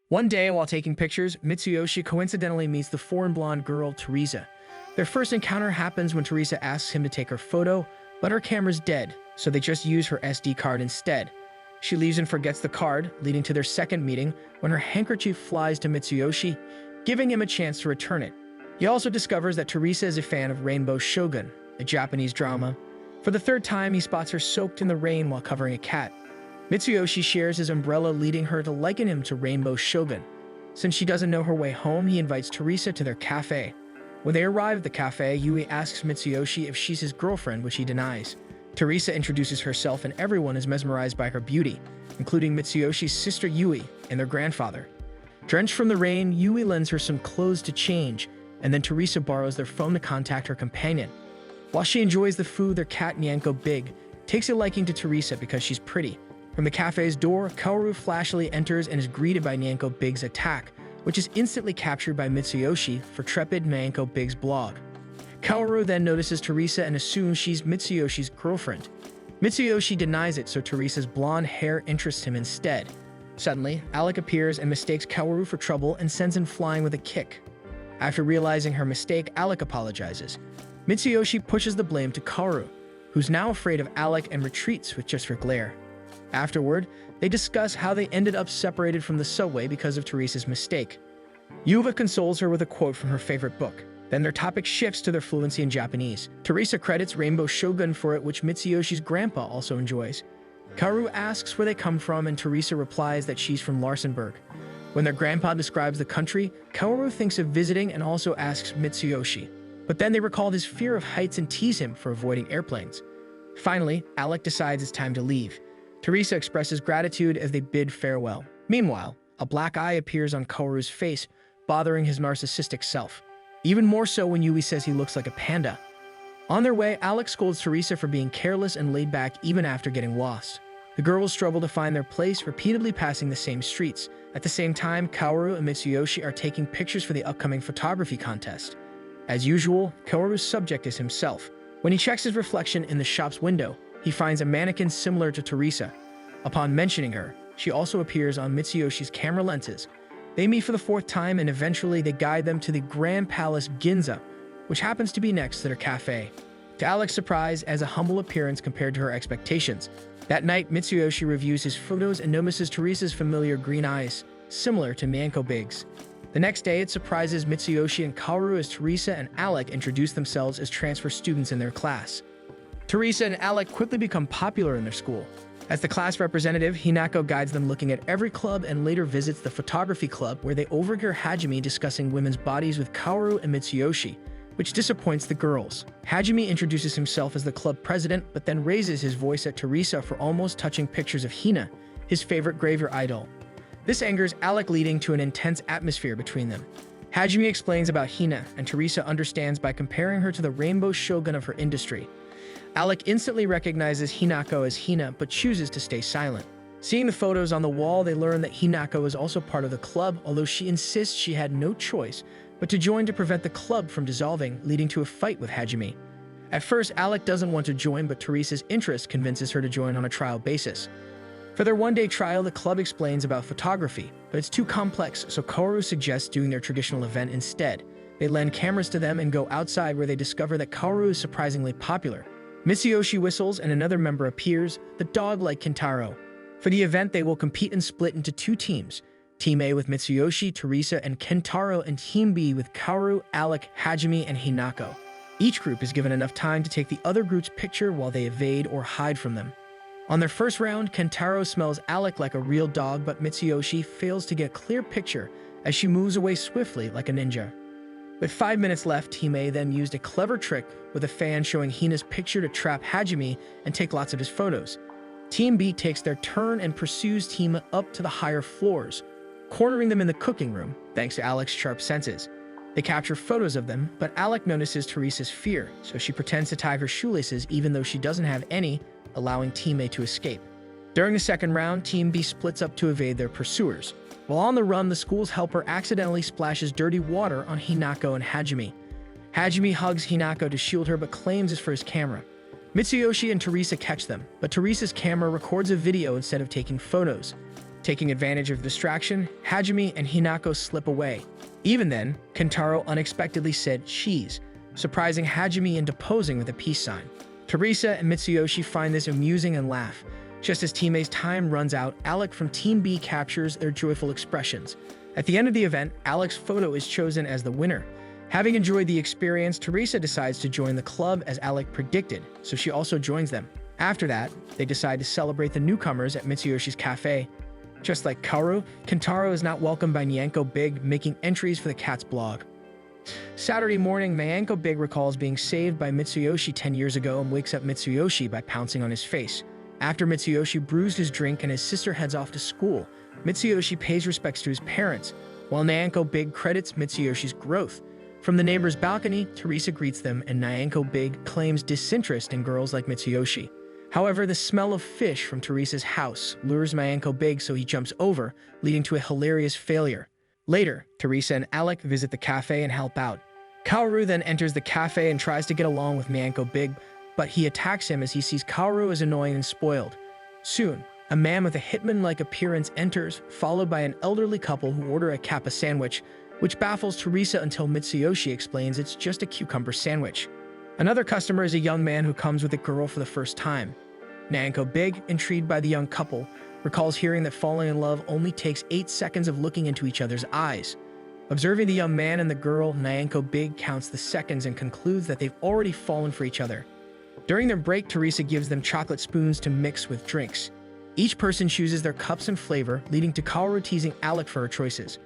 One day, while taking pictures, Mitsuyoshi coincidentally meets the foreign blonde girl, Teresa. Their first encounter happens when Teresa asks him to take her photo, but her camera's dead, so they just use her SD card instead. She leaves and forgets the card, leading to their second meeting when her handkerchief flies to Mitsuyoshi, giving him a chance to return it. He also discovers that Teresa is a fan of Rainbow Shogun, a Japanese drama. For the third time, he spots her soaked in the rain while covering a cat. Mitsuyoshi shares his umbrella, leading her to liken him to Rainbow Shogun. Since she doesn't know her way home, he invites Teresa to their cafe. When they arrive at the cafe, Yui asks Mitsuyoshi if she's his girlfriend, which he denies. Teresa introduces herself and everyone is mesmerized by her beauty, including Mitsuyoshi's sister Yui and their grandfather. Drenched from the rain, Yui lends her some clothes to change, and then Teresa borrows their phone to contact her companion. While she enjoys the food, their cat Nyanko Big takes a liking to Teresa because she's pretty. From the cafe's door, Kaoru flashily enters and is greeted by Nyanko Big's attack, which is instantly captured by Mitsuyoshi for Trepid Nyanko Big's blog. Kaoru then notices Teresa and assumes she's Mitsuyoshi's girlfriend. Mitsuyoshi denies it, so Teresa's blonde hair interests him instead. Suddenly, Alec appears and mistakes Kaoru for trouble and sends him flying with a kick. After realizing her mistake, Alec apologizes. Mitsuyoshi pushes the blame to Kaoru, who's now afraid of Alec and retreats with just her glare. Afterward, they discuss how they ended up separated from the subway because of Teresa's mistake. Yuva consoles her with a quote from her favorite book. Then their topic shifts to their fluency in Japanese. Teresa credits Rainbow Shogun for it, which Mitsuyoshi's grandpa also enjoys. Kaoru asks where they come from, and Teresa replies that she's from Larsenburg. When their grandpa describes the country, Kaoru thinks of visiting and also asks Mitsuyoshi. But then they recall his fear of heights and tease him for avoiding airplanes. Finally, Alec decides it's time to leave. Teresa expresses gratitude as they bid farewell. Meanwhile, a black eye appears on Kaoru's face, bothering his narcissistic self. Even more so when Yui says he looks like a panda. On their way, Alec scolds Teresa for being careless and laid back even after getting lost. The girls struggle to find their place, repeatedly passing the same streets. At the same time, Kaoru and Mitsuyoshi are taking pictures for the upcoming photography contest. As usual, Kaoru's subject is himself. When he checks his reflection in the shop's window, he finds a mannequin similar to Teresa. Upon mentioning her, she also appears on Mitsuyoshi's camera lenses. They meet for the fourth time, and eventually they guide them to the Grand Palace Ginza, which happens to be next to their cafe. To Alec's surprise, as a humble appearance compared to her expectations. That night, Mitsuyoshi reviews his photos and notices Teresa's familiar green eyes, similar to Nyanko Big's. The next day, it surprises Mitsuyoshi and Kaoru as Teresa and Alec introduce themselves as transfer students in their class. Teresa and Alec quickly become popular in their school. As the class representative, Hinako guides them looking at every club and later visits the photography club where they overhear Hajime discussing women's bodies with Kaoru and Mitsuyoshi, which disappoints the girls. Hajime introduces himself as the club president, but then raises his voice at Teresa for almost touching pictures of Hina, his favorite graveyard idol. This angers Alec, leading to an intense atmosphere between them. Hajime explains about Hina, and Teresa understands by comparing her to the Rainbow Shogun of her industry. Alec instantly recognizes Hinako as Hina, but chooses to stay silent. Seeing the photos on the wall, they learn that Hinako is also part of the club, although she insists she had no choice but to join to prevent the club from dissolving, leading to a fight with Hajime. At first, Alec doesn't want to join, but Teresa's interest convinces her to join on a trial basis. For their one-day trial, the club explains about photography, but it's too complex, so Kaoru suggests doing their traditional event instead. They lend cameras to them and go outside, where they discover that Kaoru is surprisingly popular. Mitsuyoshi whistles and another member appears, the dog like Kentaro. For the event, they will compete and split into two teams. Team A with Mitsuyoshi, Teresa, and Kentaro, and Team B with Kaoru, Alec, Hajime, and Hinako. Each group is given enough time to take the other group's picture while they evade or hide from them. On their first round, Kentaro smells Alec like a real dog, but Mitsuyoshi fails to get a clear picture as she moves away swiftly like a ninja. With 5 minutes left, Team A then used a clever trick with a fan showing Hina's picture to trap Hajime and take lots of his photos. Team B takes their turn and pursues Team A up to the higher floors, cornering them in the cooking room, thanks to Alec's sharp senses. They capture photos of them, but Alec notices Teresa's fear, so she pretends to tie her shoelaces even though she doesn't have any, allowing Team A to escape. During the second round, Team B splits up to evade their pursuers. While on the run, the school's helper accidentally splashes dirty water on Hinako and Hajime. Hajime hugs Hinako to shield her but claims it's for his camera. Mitsuyoshi and Teresa catch them, but Teresa's camera records a video instead of taking photos. Taking advantage of the distraction, Hajime and Hinako slip away. Even then, Kentaro unexpectedly said cheese, surprising Hajime into posing with a peace sign. Teresa and Mitsuyoshi find this amusing and laugh. Just as teammates' time runs out, Alec from Team B captures their joyful expressions. At the end of the event, Alec's photo is chosen as the winner. Having enjoyed the experience, Teresa decides to join the club as Alec predicted, so she also joins them. After that, they decide to celebrate the newcomers at Mitsuyoshi's cafe. Just like Kaoru, Kentaro is not welcomed by Nyanko Big, making entries for the cat's blog. Saturday morning, Nyanko Big recalls being saved by Mitsuyoshi 10 years ago and wakes up Mitsuyoshi by pouncing on his face. After Mitsuyoshi brews his drink and his sister heads off to school, Mitsuyoshi pays respects to his parents, while Nyanko Big credits Mitsuyoshi's growth. From the neighbor's balcony, Teresa greets them and Nyanko Big claims disinterest in girls like Mitsuyoshi. However, the smell of fish from Teresa's house lures Nyanko Big, so he jumps over, leading to a hilarious failure. Later, Teresa and Alec visit the cafe and help out. Kaoru then enters the cafe and tries to get along with Nyanko Big, but he attacks him as he sees Kaoru as annoying and spoiled. Soon, a man with a hitman-like appearance enters, followed by an elderly couple who order a kappa sandwich, which baffles Teresa until Mitsuyoshi explains it's just a cucumber sandwich. Another customer is a young man who comes with a girl for the first time. Nyanko Big, intrigued by the young couple, recalls hearing that falling in love only takes 8 seconds of looking into each other's eyes. Observing the young man and the girl, Nyanko Big counts the seconds and concludes that they've already fallen for each other. During their break, Teresa gives them chocolate spoons to mix with drinks. Each person chooses their cups and flavor, leading to Kaoru teasing Alec for her choices.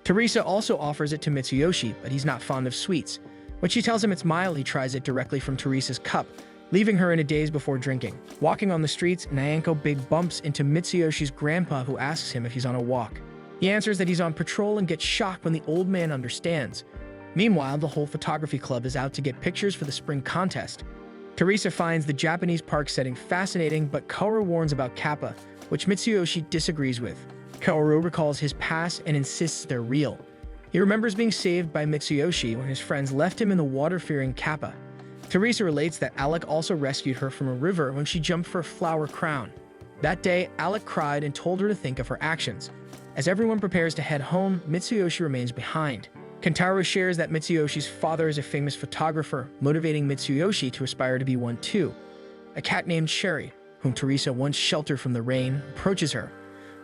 Teresa also offers it to Mitsuyoshi, but he's not fond of sweets. When she tells him it's mild, he tries it directly from Teresa's cup, leaving her in a daze before drinking. Walking on the streets, Nyanko Big bumps into Mitsuyoshi's grandpa, who asks him if he's on a walk. He answers that he's on patrol and gets shocked when the old man understands. Meanwhile, the whole photography club is out to get pictures for the spring contest. Teresa finds the Japanese park setting fascinating, but Kaoru warns about kappa, which Mitsuyoshi disagrees with. Kaoru recalls his past and insists they're real. He remembers being saved by Mitsuyoshi when his friends left him in the water-fearing kappa. Teresa relates that Alec also rescued her from a river when she jumped for a flower crown. That day, Alec cried and told her to think of her actions. As everyone prepares to head home, Mitsuyoshi remains behind. Kentaro shares that Mitsuyoshi's father is a famous photographer, motivating Mitsuyoshi to aspire to be one too. A cat named Cherry, whom Teresa once sheltered from the rain, approaches her.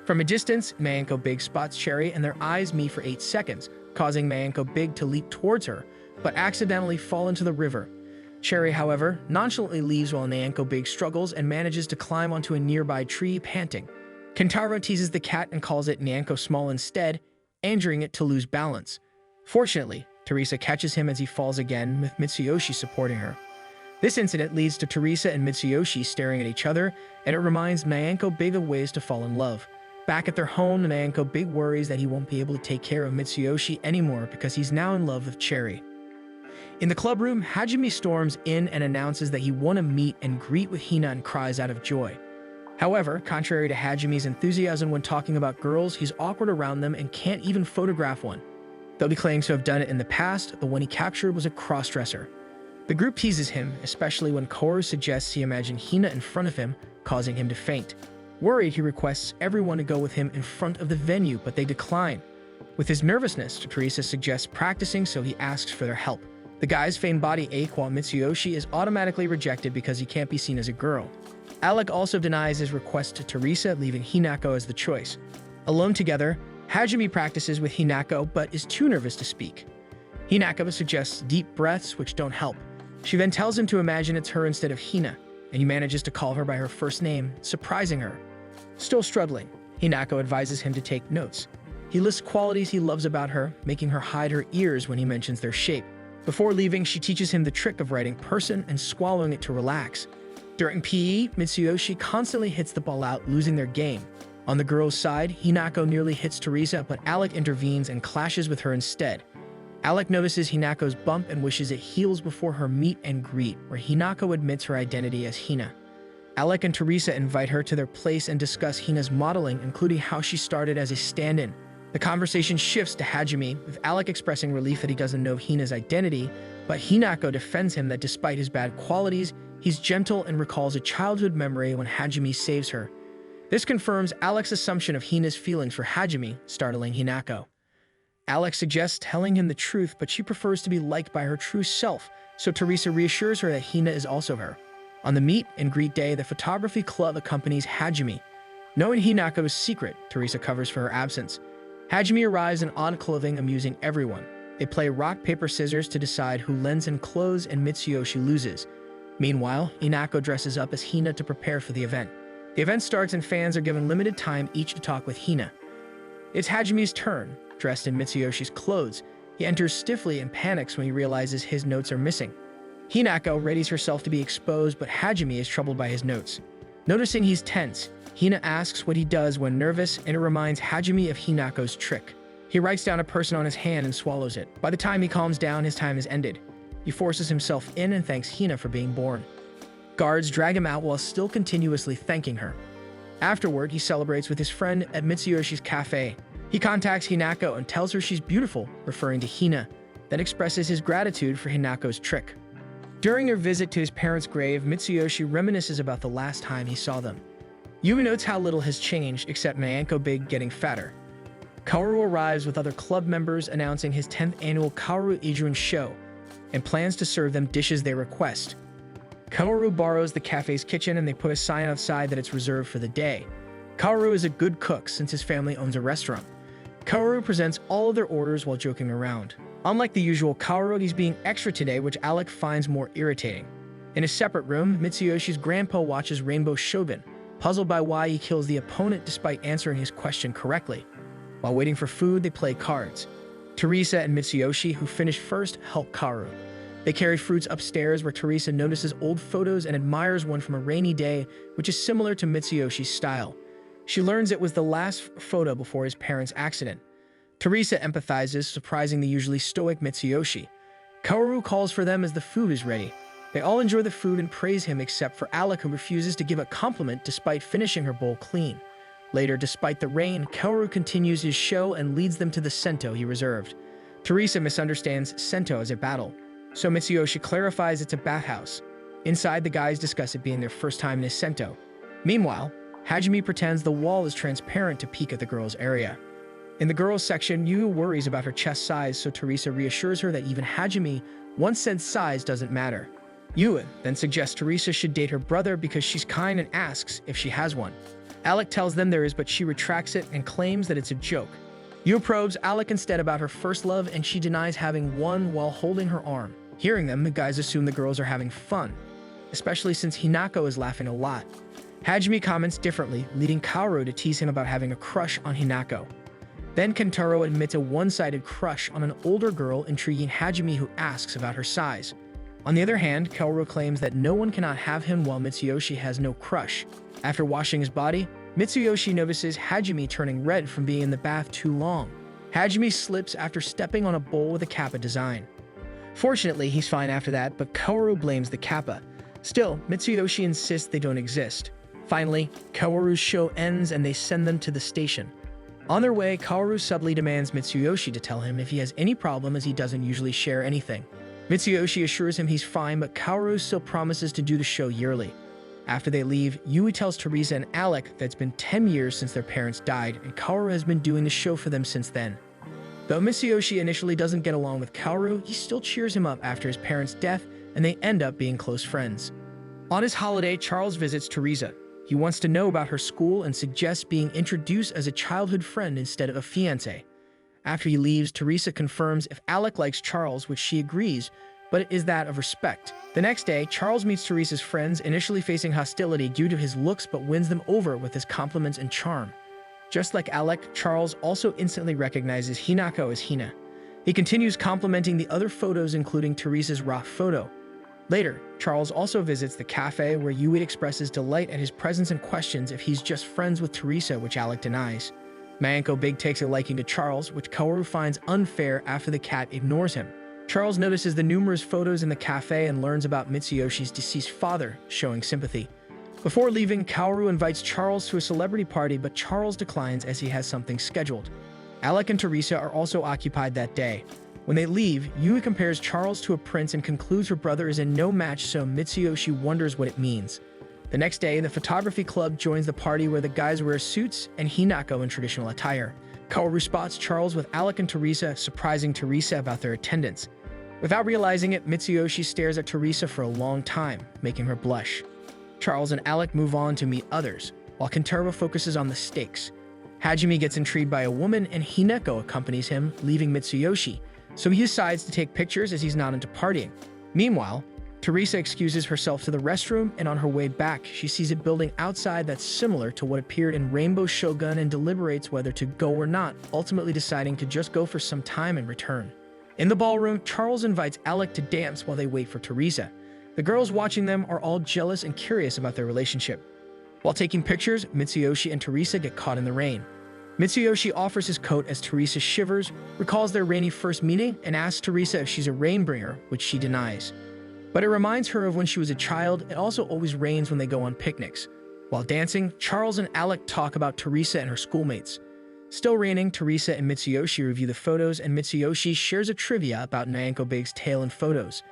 From a distance, Nyanko Big spots Cherry and their eyes meet for 8 seconds, causing Nyanko Big to leap towards her, but accidentally fall into the river. Cherry, however, nonchalantly leaves while Nyanko Big struggles and manages to climb onto a nearby tree, panting. Kentaro teases the cat and calls it Nyanko Small instead, injuring it to lose balance. Fortunately, Teresa catches him as he falls again, with Mitsuyoshi supporting her. This incident leads to Teresa and Mitsuyoshi staring at each other, and it reminds Nyanko Big of ways to fall in love. Back at their home, Nyanko Big worries that he won't be able to take care of Mitsuyoshi anymore because he's now in love with Cherry. In the club room, Hajime storms in and announces that he won a meet and greet with Hina and cries out of joy. However, contrary to Hajime's enthusiasm when talking about girls, he's awkward around them and can't even photograph one. Though he claims to have done it in the past, the one he captured was a cross-dresser. The group teases him, especially when Kaoru suggests he imagine Hina in front of him, causing him to faint. Worried, he requests everyone to go with him in front of the venue, but they decline. With his nervousness, Teresa suggests practicing, so he asks for their help. The guys feign body ache while Mitsuyoshi is automatically rejected because he can't be seen as a girl. Alec also denies his request to Teresa, leaving Hinako as the choice. Alone together, Hajime practices with Hinako but is too nervous to speak. Hinako suggests deep breaths, which don't help. She then tells him to imagine it's her instead of Hina, and he manages to call her by her first name, surprising her. Still struggling, Hinako advises him to take notes. He lists qualities he loves about her, making her hide her ears when he mentions their shape. Before leaving, she teaches him the trick of writing person and swallowing it to relax. During PE, Mitsuyoshi constantly hits the ball out, losing their game. On the girls' side, Hinako nearly hits Teresa, but Alec intervenes and clashes with her instead. Alec notices Hinako's bump and wishes it heals before her meet and greet, where Hinako admits her identity as Hina. Alec and Teresa invite her to their place and discuss Hina's modeling, including how she started as a stand-in. The conversation shifts to Hajime, with Alec expressing relief that he doesn't know Hina's identity, but Hinako defends him that despite his bad qualities, he's gentle and recalls a childhood memory when Hajime saves her. This confirms Alex's assumption of Hina's feelings for Hajime, startling Hinako. Alex suggests telling him the truth, but she prefers to be liked by her true self, so Teresa reassures her that Hina is also her. On the meet and greet day, the photography club accompanies Hajime. Knowing Hinako's secret, Teresa covers for her absence. Hajime arrives in odd clothing, amusing everyone. They play rock, paper, scissors to decide who lends him clothes, and Mitsuyoshi loses. Meanwhile, Hinako dresses up as Hina to prepare for the event. The event starts and fans are given limited time each to talk with Hina. It's Hajime's turn. Dressed in Mitsuyoshi's clothes, he enters stiffly and panics when he realizes his notes are missing. Hinako readies herself to be exposed, but Hajime is troubled by his notes. Noticing he's tense, Hina asks what he does when nervous, and it reminds Hajime of Hinako's trick. He writes down a person on his hand and swallows it. By the time he calms down, his time is ended. He forces himself in and thanks Hina for being born. Guards drag him out while still continuously thanking her. Afterward, he celebrates with his friend at Mitsuyoshi's cafe. He contacts Hinako and tells her she's beautiful, referring to Hina, then expresses his gratitude for Hinako's trick. During their visit to his parents' grave, Mitsuyoshi reminisces about the last time he saw them. Yui notes how little has changed, except Mayanko Big getting fatter. Kaoru arrives with other club members, announcing his 10th annual Kaoru Idrun show, and plans to serve them dishes they request. Kaoru borrows the cafe's kitchen, and they put a sign outside that it's reserved for the day. Kaoru is a good cook since his family owns a restaurant. Kaoru presents all of their orders while joking around. Unlike the usual Kaoru, he's being extra today, which Alec finds more irritating. In a separate room, Mitsuyoshi's grandpa watches Rainbow Shogun, puzzled by why he kills the opponent despite answering his question correctly. While waiting for food, they play cards. Teresa and Mitsuyoshi, who finished first, help Kaoru. They carry fruits upstairs, where Teresa notices old photos and admires one from a rainy day, which is similar to Mitsuyoshi's style. She learns it was the last photo before his parents' accident. Teresa empathizes, surprising the usually stoic Mitsuyoshi. Kaoru calls for them as the food is ready. They all enjoy the food and praise him except for Alec, who refuses to give a compliment despite finishing her bowl clean. Later, despite the rain, Kaoru continues his show and leads them to the sento he reserved. Teresa misunderstands sento as a battle, so Mitsuyoshi clarifies it's a bathhouse. Inside, the guys discuss it being their first time in a sento. Meanwhile, Hajime pretends the wall is transparent to peek at the girls' area. In the girls' section, Yu worries about her chest size, so Teresa reassures her that even Hajime once said size doesn't matter. Yu then suggests Teresa should date her brother because she's kind and asks if she has one. Alec tells them there is, but she retracts it and claims that it's a joke. Yu probes Alec instead about her first love, and she denies having one while holding her arm. Hearing them, the guys assume the girls are having fun, especially since Hinako is laughing a lot. Hajime comments differently, leading Kaoru to tease him about having a crush on Hinako. Then Kentaro admits a one-sided crush on an older girl, intriguing Hajime, who asks about her size. On the other hand, Kaoru claims that no one cannot have him, while Mitsuyoshi has no crush. After washing his body, Mitsuyoshi notices Hajime turning red from being in the bath too long. Hajime slips after stepping on a bowl with a kappa design. Fortunately, he's fine after that, but Kaoru blames the kappa. Still, Mitsuyoshi insists they don't exist. Finally, Kaoru's show ends and they send them to the station. On their way, Kaoru subtly demands Mitsuyoshi to tell him if he has any problem, as he doesn't usually share anything. Mitsuyoshi assures him he's fine, but Kaoru still promises to do the show yearly. After they leave, Yui tells Teresa and Alec that it's been 10 years since their parents died, and Kaoru has been doing the show for them since then. Though Mitsuyoshi initially doesn't get along with Kaoru, he still cheers him up after his parents' death, and they end up being close friends. On his holiday, Charles visits Teresa. He wants to know about her school and suggests being introduced as a childhood friend instead of a fiance. After he leaves, Teresa confirms if Alec likes Charles, which she agrees, but it is that of respect. The next day, Charles meets Teresa's friends, initially facing hostility due to his looks, but wins them over with his compliments and charm. Just like Alec, Charles also instantly recognizes Hinako as Hina. He continues complimenting the other photos, including Teresa's raw photo. Later, Charles also visits the cafe, where Yui expresses delight at his presence and questions if he's just friends with Teresa, which Alec denies. Mayanko Big takes a liking to Charles, which Kaoru finds unfair after the cat ignores him. Charles notices the numerous photos in the cafe and learns about Mitsuyoshi's deceased father, showing sympathy. Before leaving, Kaoru invites Charles to a celebrity party, but Charles declines as he has something scheduled. Alec and Teresa are also occupied that day. When they leave, Yui compares Charles to a prince and concludes her brother is in no match, so Mitsuyoshi wonders what it means. The next day, the photography club joins the party where the guys wear suits and Hinako in traditional attire. Kaoru spots Charles with Alec and Teresa, surprising Teresa about their attendance. Without realizing it, Mitsuyoshi stares at Teresa for a long time, making her blush. Charles and Alec move on to meet others, while Kentaro focuses on the stakes. Hajime gets intrigued by a woman and Hinako accompanies him, leaving Mitsuyoshi, so he decides to take pictures as he's not into partying. Meanwhile, Teresa excuses herself to the restroom, and on her way back, she sees a building outside that's similar to what appeared in Rainbow Shogun and deliberates whether to go or not, ultimately deciding to just go for some time and return. In the ballroom, Charles invites Alec to dance while they wait for Teresa. The girls watching them are all jealous and curious about their relationship. While taking pictures, Mitsuyoshi and Teresa get caught in the rain. Mitsuyoshi offers his coat as Teresa shivers, recalls their rainy first meeting, and asks Teresa if she's a rainbringer, which she denies. But it reminds her of when she was a child. It also always rains when they go on picnics. While dancing, Charles and Alec talk about Teresa and her schoolmates. Still raining, Teresa and Mitsuyoshi review the photos, and Mitsuyoshi shares a trivia about Nyanko Big's tail in photos.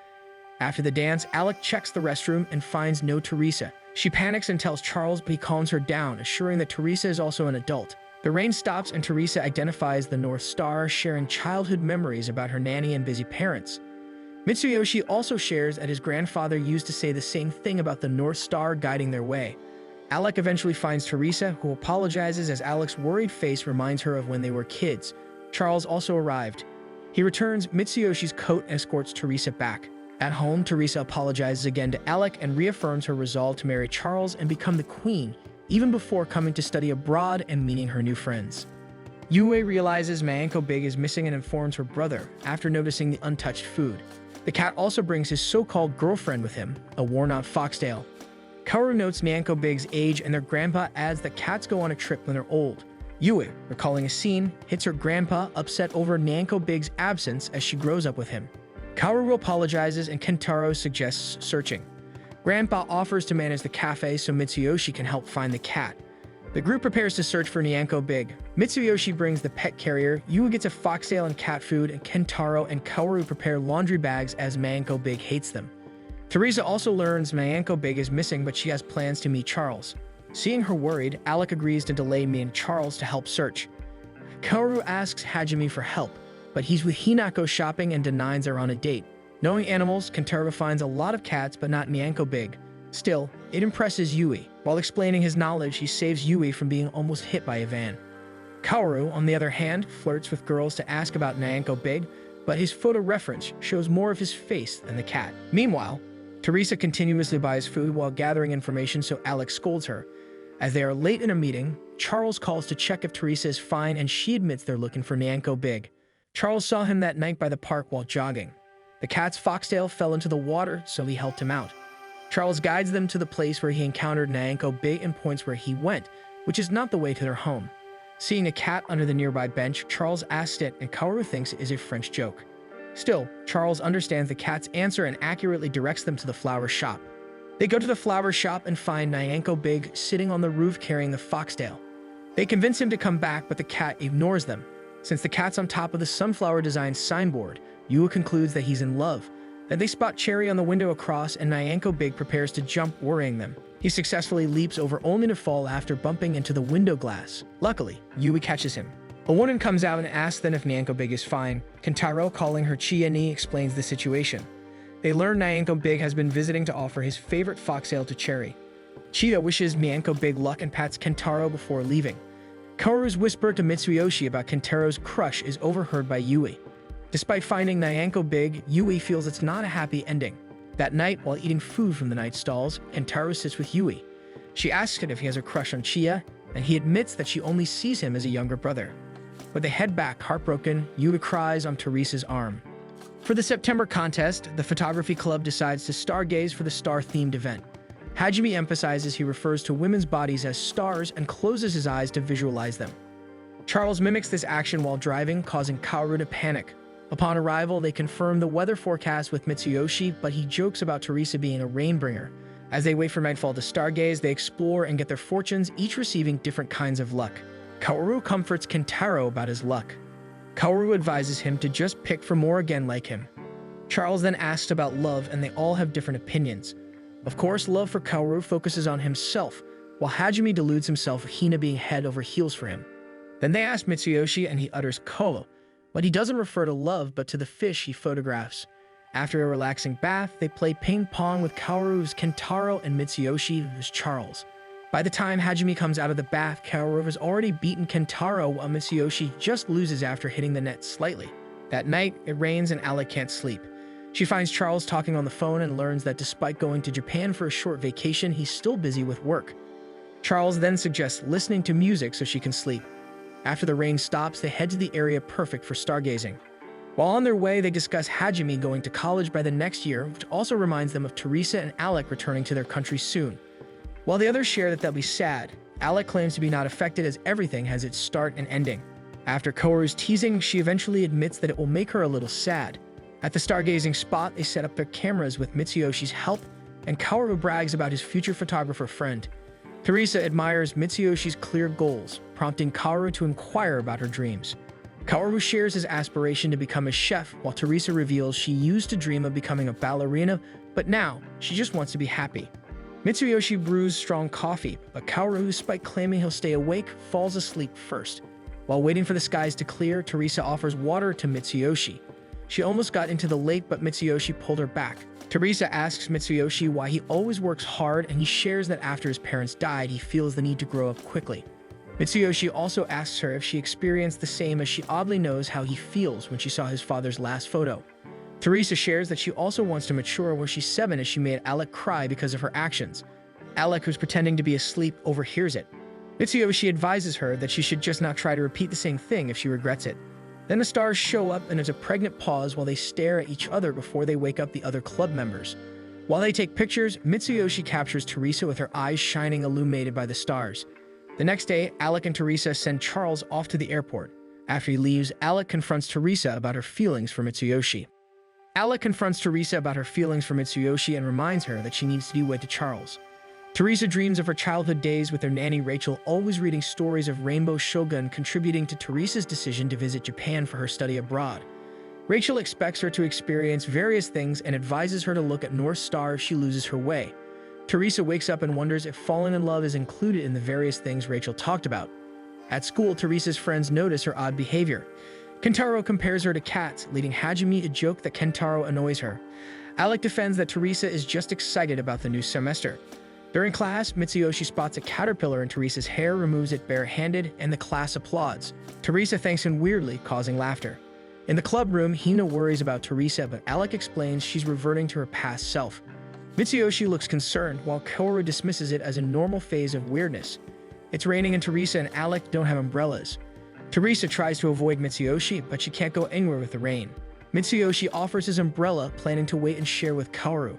After the dance, Alec checks the restroom and finds no Teresa. She panics and tells Charles, but he calms her down, assuring that Teresa is also an adult. The rain stops and Teresa identifies the North Star, sharing childhood memories about her nanny and busy parents. Mitsuyoshi also shares that his grandfather used to say the same thing about the North Star guiding their way. Alec eventually finds Teresa, who apologizes as Alec's worried face reminds her of when they were kids. Charles also arrived. He returns Mitsuyoshi's coat and escorts Teresa back. At home, Teresa apologizes again to Alec and reaffirms her resolve to marry Charles and become the queen, even before coming to study abroad and meeting her new friends. Yue realizes Nyanko Big is missing and informs her brother after noticing the untouched food. The cat also brings his so-called girlfriend with him, a worn-out foxtail. Kaoru notes Nyanko Big's age, and their grandpa adds that cats go on a trip when they're old. Yue, recalling a scene, hits her grandpa, upset over Nyanko Big's absence as she grows up with him. Kaoru apologizes and Kentaro suggests searching. Grandpa offers to manage the cafe so Mitsuyoshi can help find the cat. The group prepares to search for Nyanko Big. Mitsuyoshi brings the pet carrier, Yue gets a foxtail and cat food, and Kentaro and Kaoru prepare laundry bags as Nyanko Big hates them. Teresa also learns Nyanko Big is missing, but she has plans to meet Charles. Seeing her worried, Alec agrees to delay meeting Charles to help search. Kaoru asks Hajime for help, but he's with Hinako shopping and denies they're on a date. Knowing animals, Kentaro finds a lot of cats but not Nyanko Big. Still, it impresses Yue. While explaining his knowledge, he saves Yue from being almost hit by a van. Kaoru, on the other hand, flirts with girls to ask about Nyanko Big, but his photo reference shows more of his face than the cat. Meanwhile, Teresa continuously buys food while gathering information, so Alex scolds her. As they are late in a meeting, Charles calls to check if Teresa is fine, and she admits they're looking for Nyanko Big. Charles saw him that night by the park while jogging. The cat's foxtail fell into the water, so he helped him out. Charles guides them to the place where he encountered Nyanko Big and points where he went, which is not the way to their home. Seeing a cat under the nearby bench, Charles asks it, and Kaoru thinks it is a French joke. Still, Charles understands the cat's answer and accurately directs them to the flower shop. They go to the flower shop and find Nyanko Big sitting on the roof carrying the foxtail. They convince him to come back, but the cat ignores them. Since the cat's on top of the sunflower-designed signboard, Yue concludes that he's in love. Then they spot Cherry on the window across, and Nyanko Big prepares to jump, worrying them. He successfully leaps over only to fall after bumping into the window glass. Luckily, Yue catches him. A woman comes out and asks them if Nyanko Big is fine. Kentaro, calling her Chia-ni, explains the situation. They learn Nyanko Big has been visiting to offer his favorite foxtail to Cherry. Chia wishes Nyanko Big luck and pats Kentaro before leaving. Kaoru's whisper to Mitsuyoshi about Kentaro's crush is overheard by Yue. Despite finding Nyanko Big, Yue feels it's not a happy ending. That night, while eating food from the night stalls, Kentaro sits with Yue. She asks him if he has a crush on Chia, and he admits that she only sees him as a younger brother. When they head back, heartbroken, Yue cries on Teresa's arm. For the September contest, the photography club decides to stargaze for the star-themed event. Hajime emphasizes he refers to women's bodies as stars and closes his eyes to visualize them. Charles mimics this action while driving, causing Kaoru to panic. Upon arrival, they confirm the weather forecast with Mitsuyoshi, but he jokes about Teresa being a rainbringer. As they wait for nightfall to stargaze, they explore and get their fortunes, each receiving different kinds of luck. Kaoru comforts Kentaro about his luck. Kaoru advises him to just pick for more again like him. Charles then asks about love, and they all have different opinions. Of course, love for Kaoru focuses on himself, while Hajime deludes himself with Hina being head over heels for him. Then they ask Mitsuyoshi and he utters Kolo, but he doesn't refer to love but to the fish he photographs. After a relaxing bath, they play ping pong with Kaoru's Kentaro and Mitsuyoshi Charles. By the time Hajime comes out of the bath, Kaoru has already beaten Kentaro while Mitsuyoshi just loses after hitting the net slightly. That night, it rains and Alec can't sleep. She finds Charles talking on the phone and learns that despite going to Japan for a short vacation, he's still busy with work. Charles then suggests listening to music so she can sleep. After the rain stops, they head to the area perfect for stargazing. While on their way, they discuss Hajime going to college by the next year, which also reminds them of Teresa and Alec returning to their country soon. While the others share that they'll be sad, Alec claims to be not affected as everything has its start and ending. After Kaoru's teasing, she eventually admits that it will make her a little sad. At the stargazing spot, they set up their cameras with Mitsuyoshi's help, and Kaoru brags about his future photographer friend. Teresa admires Mitsuyoshi's clear goals, prompting Kaoru to inquire about her dreams. Kaoru shares his aspiration to become a chef, while Teresa reveals she used to dream of becoming a ballerina, but now she just wants to be happy. Mitsuyoshi brews strong coffee, but Kaoru, despite claiming he'll stay awake, falls asleep first. While waiting for the skies to clear, Teresa offers water to Mitsuyoshi. She almost got into the lake, but Mitsuyoshi pulled her back. Teresa asks Mitsuyoshi why he always works hard, and he shares that after his parents died, he feels the need to grow up quickly. Mitsuyoshi also asks her if she experienced the same, as she oddly knows how he feels when she saw his father's last photo. Teresa shares that she also wants to mature, where she's 7 as she made Alec cry because of her actions. Alec, who's pretending to be asleep, overhears it. Mitsuyoshi advises her that she should just not try to repeat the same thing if she regrets it. Then the stars show up and there's a pregnant pause while they stare at each other before they wake up the other club members. While they take pictures, Mitsuyoshi captures Teresa with her eyes shining, illuminated by the stars. The next day, Alec and Teresa send Charles off to the airport. After he leaves, Alec confronts Teresa about her feelings for Mitsuyoshi. And reminds her that she needs to be wed to Charles. Teresa dreams of her childhood days with her nanny Rachel, always reading stories of Rainbow Shogun, contributing to Teresa's decision to visit Japan for her study abroad. Rachel expects her to experience various things and advises her to look at North Star if she loses her way. Teresa wakes up and wonders if falling in love is included in the various things Rachel talked about. At school, Teresa's friends notice her odd behavior. Kentaro compares her to cats, leading Hajime a joke that Kentaro annoys her. Alec defends that Teresa is just excited about the new semester. During class, Mitsuyoshi spots a caterpillar in Teresa's hair, removes it barehanded, and the class applauds. Teresa thanks him weirdly, causing laughter. In the club room, Hina worries about Teresa, but Alec explains she's reverting to her past self. Mitsuyoshi looks concerned, while Kaoru dismisses it as a normal phase of weirdness. It's raining and Teresa and Alec don't have umbrellas. Teresa tries to avoid Mitsuyoshi, but she can't go anywhere with the rain. Mitsuyoshi offers his umbrella, planning to wait and share with Kaoru.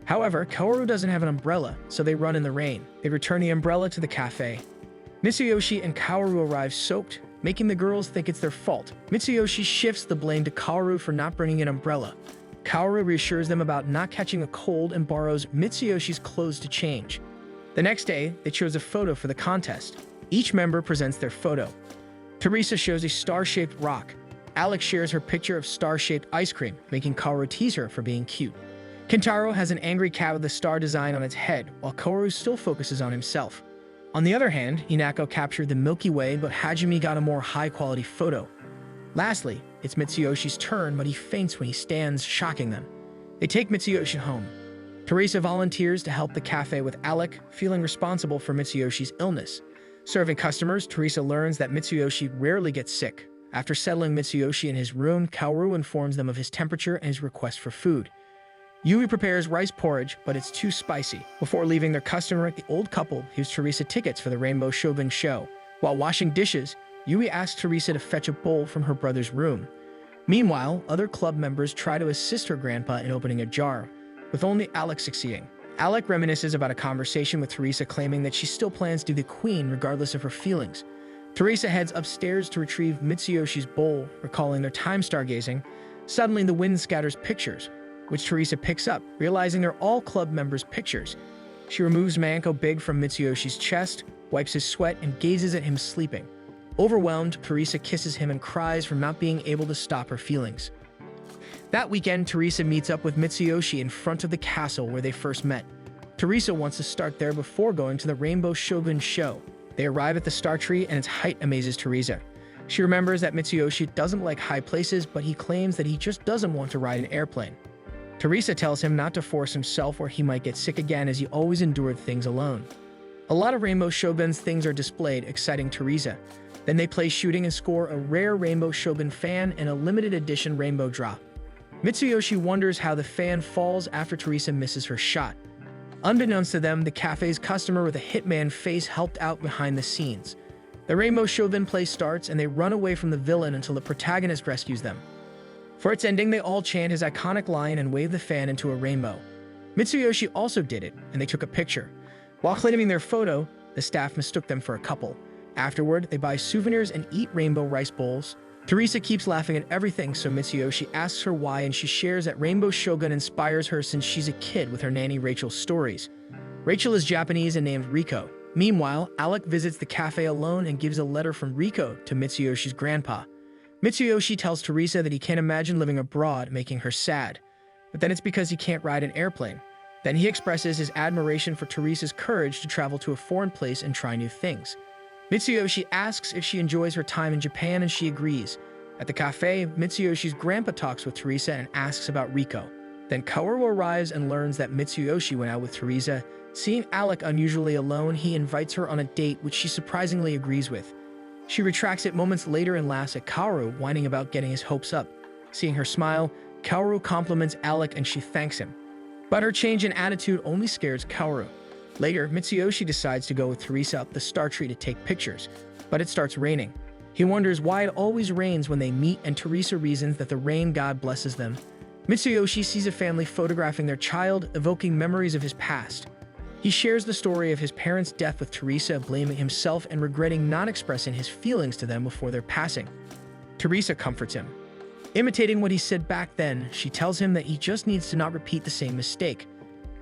However, Kaoru doesn't have an umbrella, so they run in the rain. They return the umbrella to the cafe. Mitsuyoshi and Kaoru arrive soaked, making the girls think it's their fault. Mitsuyoshi shifts the blame to Kaoru for not bringing an umbrella. Kaoru reassures them about not catching a cold and borrows Mitsuyoshi's clothes to change. The next day, they chose a photo for the contest. Each member presents their photo. Teresa shows a star-shaped rock. Alex shares her picture of star-shaped ice cream, making Kaoru tease her for being cute. Kentaro has an angry cat with a star design on its head, while Kaoru still focuses on himself. On the other hand, Hinako captured the Milky Way, but Hajime got a more high-quality photo. Lastly, it's Mitsuyoshi's turn, but he faints when he stands, shocking them. They take Mitsuyoshi home. Teresa volunteers to help the cafe with Alec, feeling responsible for Mitsuyoshi's illness. Serving customers, Teresa learns that Mitsuyoshi rarely gets sick. After settling Mitsuyoshi in his room, Kaoru informs them of his temperature and his request for food. Yui prepares rice porridge, but it's too spicy. Before leaving their customer, the old couple gives Teresa tickets for the Rainbow Shogun show. While washing dishes, Yui asks Teresa to fetch a bowl from her brother's room. Meanwhile, other club members try to assist her grandpa in opening a jar, with only Alec succeeding. Alec reminisces about a conversation with Teresa, claiming that she still plans to be the queen regardless of her feelings. Teresa heads upstairs to retrieve Mitsuyoshi's bowl, recalling their time stargazing. Suddenly, the wind scatters pictures, which Teresa picks up, realizing they're all club members' pictures. She removes Manko Big from Mitsuyoshi's chest, wipes his sweat, and gazes at him sleeping. Overwhelmed, Teresa kisses him and cries from not being able to stop her feelings. That weekend, Teresa meets up with Mitsuyoshi in front of the castle where they first met. Teresa wants to start there before going to the Rainbow Shogun show. They arrive at the star tree and its height amazes Teresa. She remembers that Mitsuyoshi doesn't like high places, but he claims that he just doesn't want to ride an airplane. Teresa tells him not to force himself or he might get sick again, as he always endured things alone. A lot of Rainbow Shogun's things are displayed, exciting Teresa. Then they play shooting and score a rare Rainbow Shogun fan and a limited edition rainbow drop. Mitsuyoshi wonders how the fan falls after Teresa misses her shot. Unbeknownst to them, the cafe's customer with a hitman face helped out behind the scenes. The Rainbow Shogun play starts and they run away from the villain until the protagonist rescues them. For its ending, they all chant his iconic line and wave the fan into a rainbow. Mitsuyoshi also did it, and they took a picture. While claiming their photo, the staff mistook them for a couple. Afterward, they buy souvenirs and eat rainbow rice bowls. Teresa keeps laughing at everything, so Mitsuyoshi asks her why, and she shares that Rainbow Shogun inspires her since she's a kid with her nanny Rachel's stories. Rachel is Japanese and named Riko. Meanwhile, Alec visits the cafe alone and gives a letter from Riko to Mitsuyoshi's grandpa. Mitsuyoshi tells Teresa that he can't imagine living abroad, making her sad. But then it's because he can't ride an airplane. Then he expresses his admiration for Teresa's courage to travel to a foreign place and try new things. Mitsuyoshi asks if she enjoys her time in Japan, and she agrees. At the cafe, Mitsuyoshi's grandpa talks with Teresa and asks about Riko. Then Kaoru arrives and learns that Mitsuyoshi went out with Teresa. Seeing Alec unusually alone, he invites her on a date, which she surprisingly agrees with. She retracts it moments later and laughs at Kaoru, whining about getting his hopes up. Seeing her smile, Kaoru compliments Alec and she thanks him. But her change in attitude only scares Kaoru. Later, Mitsuyoshi decides to go with Teresa up the star tree to take pictures, but it starts raining. He wonders why it always rains when they meet, and Teresa reasons that the rain god blesses them. Mitsuyoshi sees a family photographing their child, evoking memories of his past. He shares the story of his parents' death with Teresa, blaming himself and regretting not expressing his feelings to them before their passing. Teresa comforts him. Imitating what he said back then, she tells him that he just needs to not repeat the same mistake.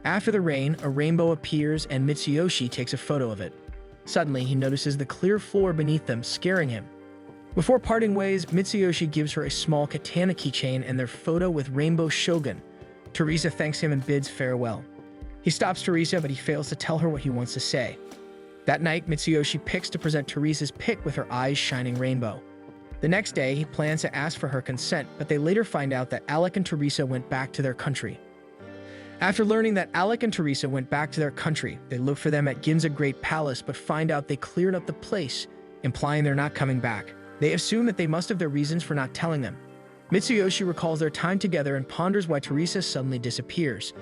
After the rain, a rainbow appears and Mitsuyoshi takes a photo of it. Suddenly, he notices the clear floor beneath them, scaring him. Before parting ways, Mitsuyoshi gives her a small katana keychain and their photo with Rainbow Shogun. Teresa thanks him and bids farewell. He stops Teresa, but he fails to tell her what he wants to say. That night, Mitsuyoshi picks to present Teresa's pic with her eyes shining rainbow. The next day, he plans to ask for her consent, but they later find out that Alec and Teresa went back to their country. After learning that Alec and Teresa went back to their country, they look for them at Ginza Great Palace but find out they cleared up the place, implying they're not coming back. They assume that they must have their reasons for not telling them. Mitsuyoshi recalls their time together and ponders why Teresa suddenly disappears.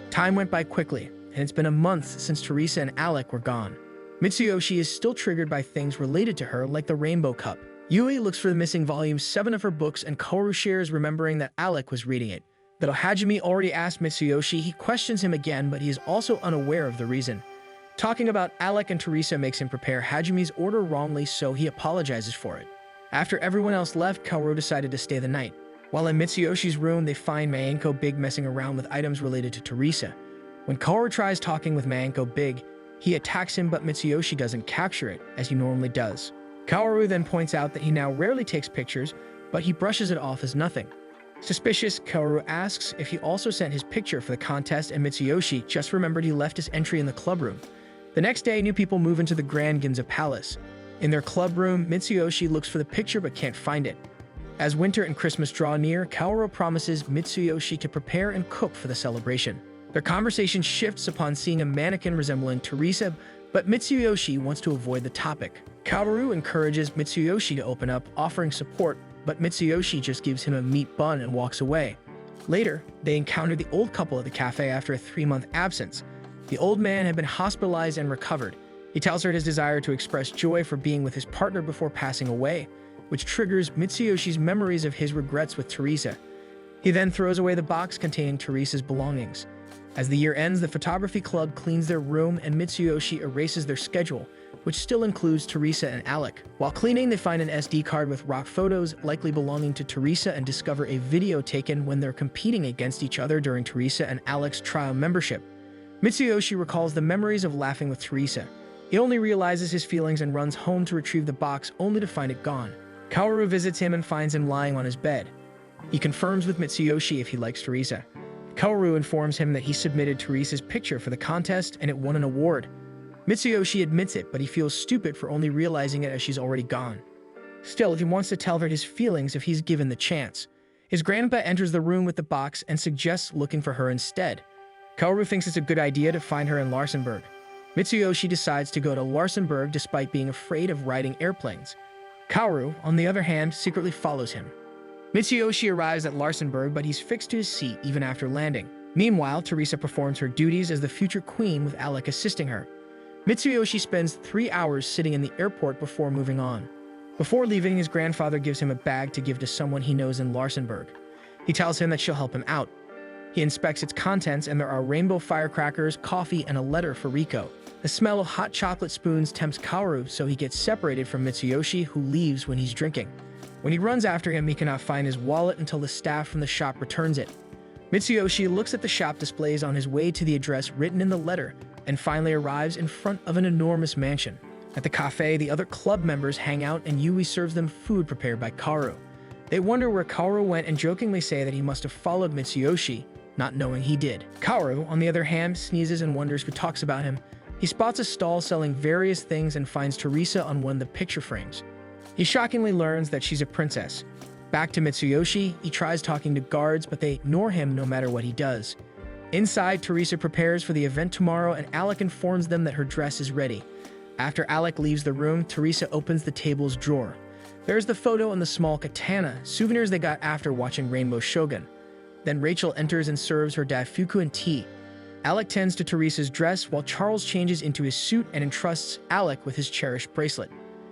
Time went by quickly, and it's been a month since Teresa and Alec were gone. Mitsuyoshi is still triggered by things related to her, like the Rainbow Cup. Yui looks for the missing volume 7 of her books, and Kaoru shares remembering that Alec was reading it. Though Hajime already asked Mitsuyoshi, he questions him again, but he is also unaware of the reason. Talking about Alec and Teresa makes him prepare Hajime's order wrongly, so he apologizes for it. After everyone else left, Kaoru decided to stay the night. While in Mitsuyoshi's room, they find Maenko Big messing around with items related to Teresa. When Kaoru tries talking with Maenko Big, he attacks him, but Mitsuyoshi doesn't capture it, as he normally does. Kaoru then points out that he now rarely takes pictures, but he brushes it off as nothing. Suspicious, Kaoru asks if he also sent his picture for the contest, and Mitsuyoshi just remembered he left his entry in the club room. The next day, new people move into the Grand Ginza Palace. In their club room, Mitsuyoshi looks for the picture but can't find it. As winter and Christmas draw near, Kaoru promises Mitsuyoshi to prepare and cook for the celebration. Their conversation shifts upon seeing a mannequin resembling Teresa, but Mitsuyoshi wants to avoid the topic. Kaoru encourages Mitsuyoshi to open up, offering support, but Mitsuyoshi just gives him a meat bun and walks away. Later, they encounter the old couple at the cafe after a 3-month absence. The old man had been hospitalized and recovered. He tells her his desire to express joy for being with his partner before passing away, which triggers Mitsuyoshi's memories of his regrets with Teresa. He then throws away the box containing Teresa's belongings. As the year ends, the photography club cleans their room and Mitsuyoshi erases their schedule, which still includes Teresa and Alec. While cleaning, they find an SD card with rock photos, likely belonging to Teresa, and discover a video taken when they're competing against each other during Teresa and Alec's trial membership. Mitsuyoshi recalls the memories of laughing with Teresa. He only realizes his feelings and runs home to retrieve the box, only to find it gone. Kaoru visits him and finds him lying on his bed. He confirms with Mitsuyoshi if he likes Teresa. Kaoru informs him that he submitted Teresa's picture for the contest and it won an award. Mitsuyoshi admits it, but he feels stupid for only realizing it as she's already gone. Still, he wants to tell her his feelings if he's given the chance. His grandpa enters the room with the box and suggests looking for her instead. Kaoru thinks it's a good idea to find her in Larsenburg. Mitsuyoshi decides to go to Larsenburg despite being afraid of riding airplanes. Kaoru, on the other hand, secretly follows him. Mitsuyoshi arrives at Larsenburg, but he's fixed to his seat even after landing. Meanwhile, Teresa performs her duties as the future queen with Alec assisting her. Mitsuyoshi spends 3 hours sitting in the airport before moving on. Before leaving, his grandfather gives him a bag to give to someone he knows in Larsenburg. He tells him that she'll help him out. He inspects its contents, and there are rainbow firecrackers, coffee, and a letter for Riko. The smell of hot chocolate spoons tempts Kaoru, so he gets separated from Mitsuyoshi, who leaves when he's drinking. When he runs after him, he cannot find his wallet until the staff from the shop returns it. Mitsuyoshi looks at the shop displays on his way to the address written in the letter, and finally arrives in front of an enormous mansion. At the cafe, the other club members hang out and Yui serves them food prepared by Kaoru. They wonder where Kaoru went and jokingly say that he must have followed Mitsuyoshi, not knowing he did. Kaoru, on the other hand, sneezes and wonders who talks about him. He spots a stall selling various things and finds Teresa on one of the picture frames. He shockingly learns that she's a princess. Back to Mitsuyoshi, he tries talking to guards, but they ignore him no matter what he does. Inside, Teresa prepares for the event tomorrow and Alec informs them that her dress is ready. After Alec leaves the room, Teresa opens the table's drawer. There's the photo and the small katana, souvenirs they got after watching Rainbow Shogun. Then Rachel enters and serves her Daifuku and tea. Alec tends to Teresa's dress while Charles changes into his suit and entrusts Alec with his cherished bracelet.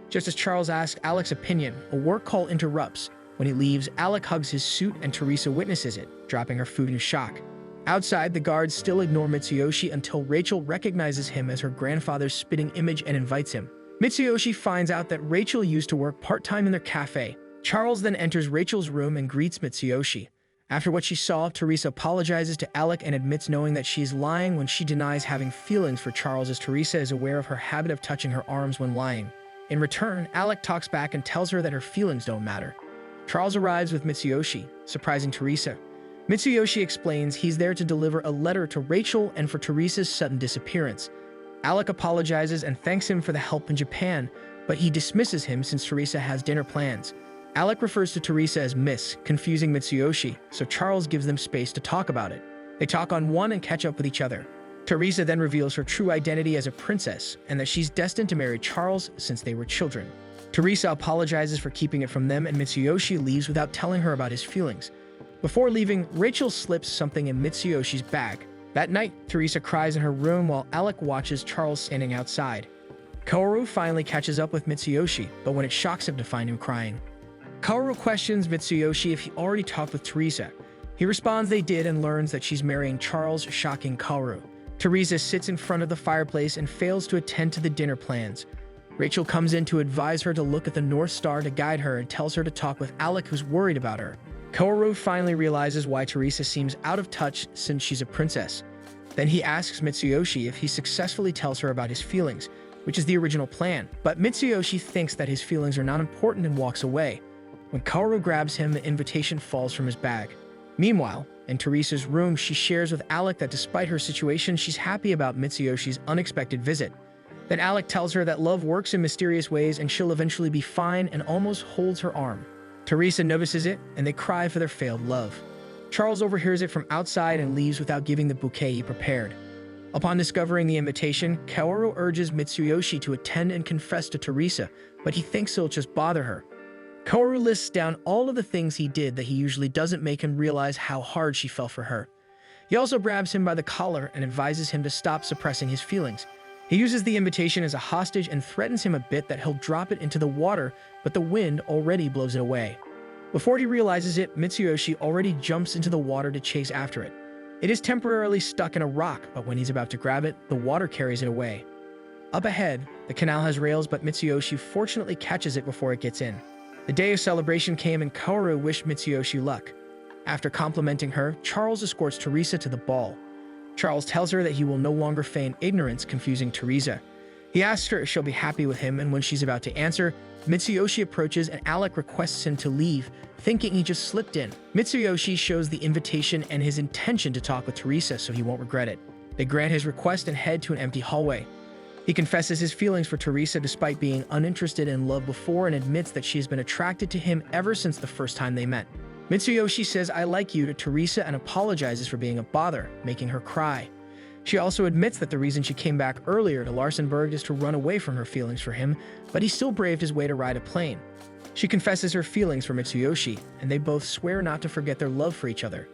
Just as Charles asks Alec's opinion, a work call interrupts. When he leaves, Alec hugs his suit and Teresa witnesses it, dropping her food in shock. Outside, the guards still ignore Mitsuyoshi until Rachel recognizes him as her grandfather's spitting image and invites him. Mitsuyoshi finds out that Rachel used to work part-time in their cafe. Charles then enters Rachel's room and greets Mitsuyoshi. After what she saw, Teresa apologizes to Alec and admits knowing that she's lying when she denies having feelings for Charles, as Teresa is aware of her habit of touching her arms when lying. In return, Alec talks back and tells her that her feelings don't matter. Charles arrives with Mitsuyoshi, surprising Teresa. Mitsuyoshi explains he's there to deliver a letter to Rachel and for Teresa's sudden disappearance. Alec apologizes and thanks him for the help in Japan, but he dismisses him since Teresa has dinner plans. Alec refers to Teresa as Miss, confusing Mitsuyoshi, so Charles gives them space to talk about it. They talk on one and catch up with each other. Teresa then reveals her true identity as a princess and that she's destined to marry Charles since they were children. Teresa apologizes for keeping it from them and Mitsuyoshi leaves without telling her about his feelings. Before leaving, Rachel slips something in Mitsuyoshi's bag. That night, Teresa cries in her room while Alec watches Charles standing outside. Kaoru finally catches up with Mitsuyoshi, but when it shocks him to find him crying. Kaoru questions Mitsuyoshi if he already talked with Teresa. He responds they did and learns that she's marrying Charles, shocking Kaoru. Teresa sits in front of the fireplace and fails to attend to the dinner plans. Rachel comes in to advise her to look at the North Star to guide her and tells her to talk with Alec, who's worried about her. Kaoru finally realizes why Teresa seems out of touch since she's a princess. Then he asks Mitsuyoshi if he successfully tells her about his feelings, which is the original plan, but Mitsuyoshi thinks that his feelings are not important and walks away. When Kaoru grabs him, the invitation falls from his bag. Meanwhile, in Teresa's room, she shares with Alec that despite her situation, she's happy about Mitsuyoshi's unexpected visit. Then Alec tells her that love works in mysterious ways and she'll eventually be fine and almost holds her arm. Teresa notices it, and they cry for their failed love. Charles overhears it from outside and leaves without giving the bouquet he prepared. Upon discovering the invitation, Kaoru urges Mitsuyoshi to attend and confess to Teresa, but he thinks it'll just bother her. Kaoru lists down all of the things he did that he usually doesn't make him realize how hard she fell for her. He also grabs him by the collar and advises him to stop suppressing his feelings. He uses the invitation as a hostage and threatens him a bit that he'll drop it into the water, but the wind already blows it away. Before he realizes it, Mitsuyoshi already jumps into the water to chase after it. It is temporarily stuck in a rock, but when he's about to grab it, the water carries it away. Up ahead, the canal has rails, but Mitsuyoshi fortunately catches it before it gets in. The day of celebration came and Kaoru wished Mitsuyoshi luck. After complimenting her, Charles escorts Teresa to the ball. Charles tells her that he will no longer feign ignorance, confusing Teresa. He asks her if she'll be happy with him, and when she's about to answer, Mitsuyoshi approaches and Alec requests him to leave, thinking he just slipped in. Mitsuyoshi shows the invitation and his intention to talk with Teresa so he won't regret it. They grant his request and head to an empty hallway. He confesses his feelings for Teresa despite being uninterested in love before and admits that she has been attracted to him ever since the first time they met. Mitsuyoshi says "I like you" to Teresa and apologizes for being a bother, making her cry. She also admits that the reason she came back earlier to Larsenburg is to run away from her feelings for him, but he still braved his way to ride a plane. She confesses her feelings for Mitsuyoshi, and they both swear not to forget their love for each other.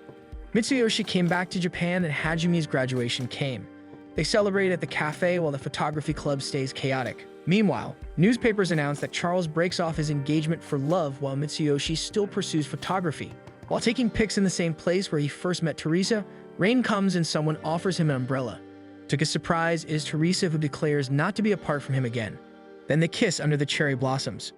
Mitsuyoshi came back to Japan and Hajumi's graduation came. They celebrate at the cafe while the photography club stays chaotic. Meanwhile, newspapers announce that Charles breaks off his engagement for love while Mitsuyoshi still pursues photography. While taking pics in the same place where he first met Teresa, rain comes and someone offers him an umbrella. To his surprise, it is Teresa who declares not to be apart from him again. Then they kiss under the cherry blossoms.